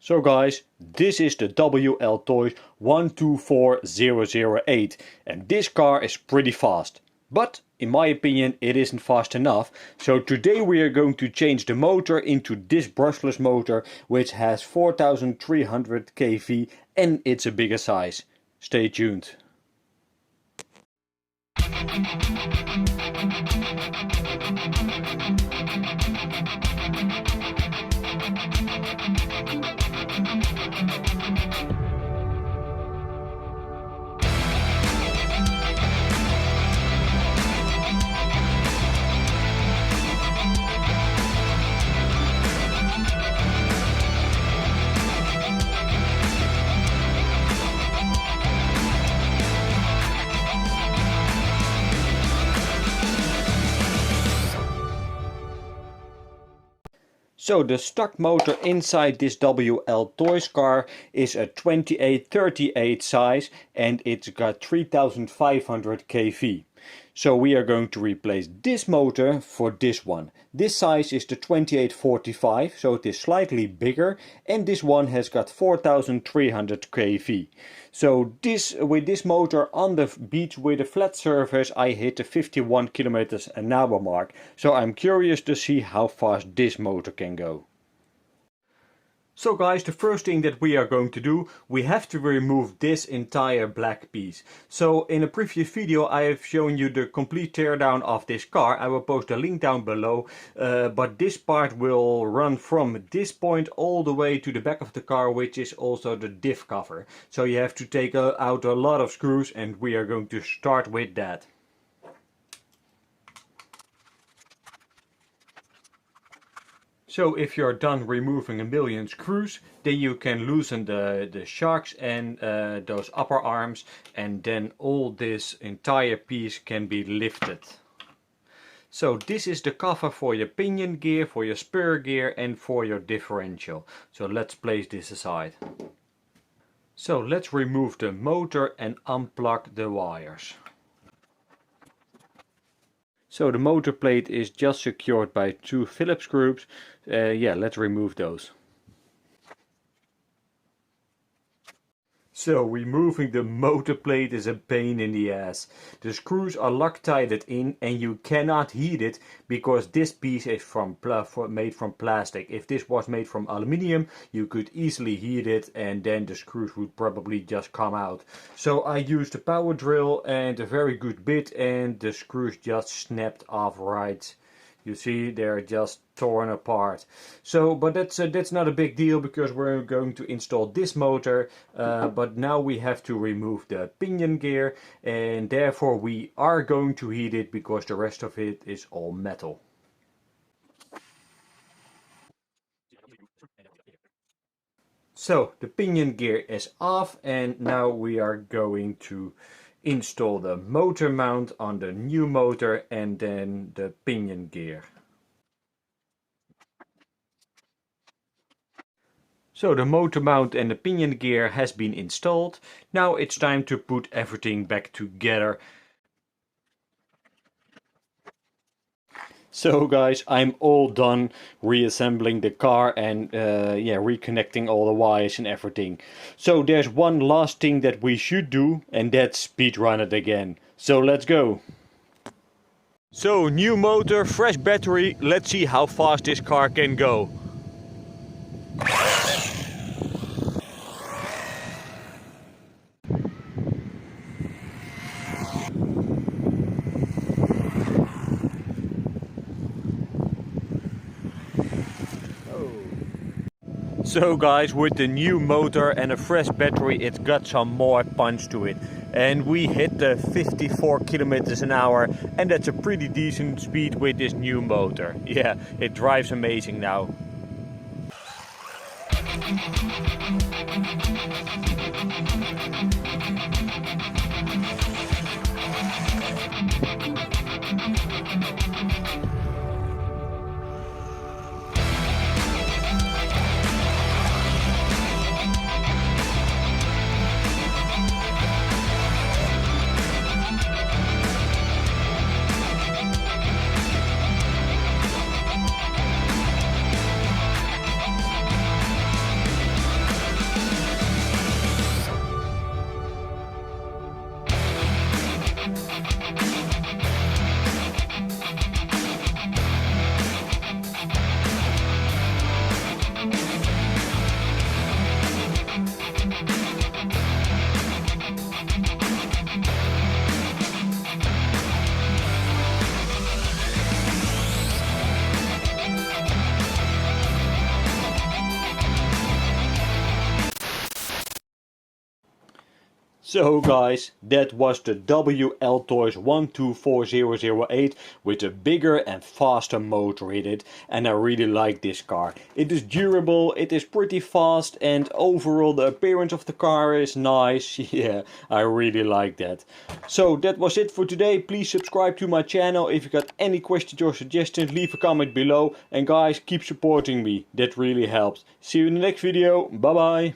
So guys, this is the WLtoys 124008 and this car is pretty fast. But in my opinion it isn't fast enough, so today we are going to change the motor into this brushless motor which has 4300 kV and it's a bigger size. Stay tuned. So the stock motor inside this WLtoys car is a 2838 size and it's got 3500 kV. So we are going to replace this motor for this one. This size is the 2845, so it is slightly bigger, and this one has got 4300 kV. So with this motor on the beach with a flat surface I hit the 51 km an hour mark. So I'm curious to see how fast this motor can go. So guys, the first thing that we are going to do, we have to remove this entire black piece. So in a previous video I have shown you the complete teardown of this car. I will post a link down below, but this part will run from this point all the way to the back of the car, which is also the diff cover. So you have to take out a lot of screws and we are going to start with that. So if you're done removing a million screws, then you can loosen the shocks and those upper arms, and then all this entire piece can be lifted. So this is the cover for your pinion gear, for your spur gear and for your differential. So let's place this aside. So let's remove the motor and unplug the wires. So the motor plate is just secured by two Phillips screws. Yeah, let's remove those. So removing the motor plate is a pain in the ass. The screws are Loctited in and you cannot heat it because this piece is made from plastic. If this was made from aluminium you could easily heat it and then the screws would probably just come out. So I used a power drill and a very good bit and the screws just snapped off right. You see, they're just torn apart. So, but that's not a big deal because we're going to install this motor. But now we have to remove the pinion gear and therefore we are going to heat it because the rest of it is all metal. So the pinion gear is off and now we are going to install the motor mount on the new motor and then the pinion gear. So the motor mount and the pinion gear has been installed. Now it's time to put everything back together. So guys, I'm all done reassembling the car and reconnecting all the wires and everything. So there's one last thing that we should do and that's speedrun it again. So let's go. So new motor, fresh battery, let's see how fast this car can go. So guys, with the new motor and a fresh battery it's got some more punch to it. And we hit the 54 kilometers an hour and that's a pretty decent speed with this new motor. Yeah, it drives amazing now. So guys, that was the WLtoys 124008 with a bigger and faster motor in it, and I really like this car. It is durable, it is pretty fast, and overall the appearance of the car is nice. Yeah, I really like that. So that was it for today. Please subscribe to my channel. If you got any questions or suggestions, leave a comment below, and guys, keep supporting me, that really helps. See you in the next video, bye bye.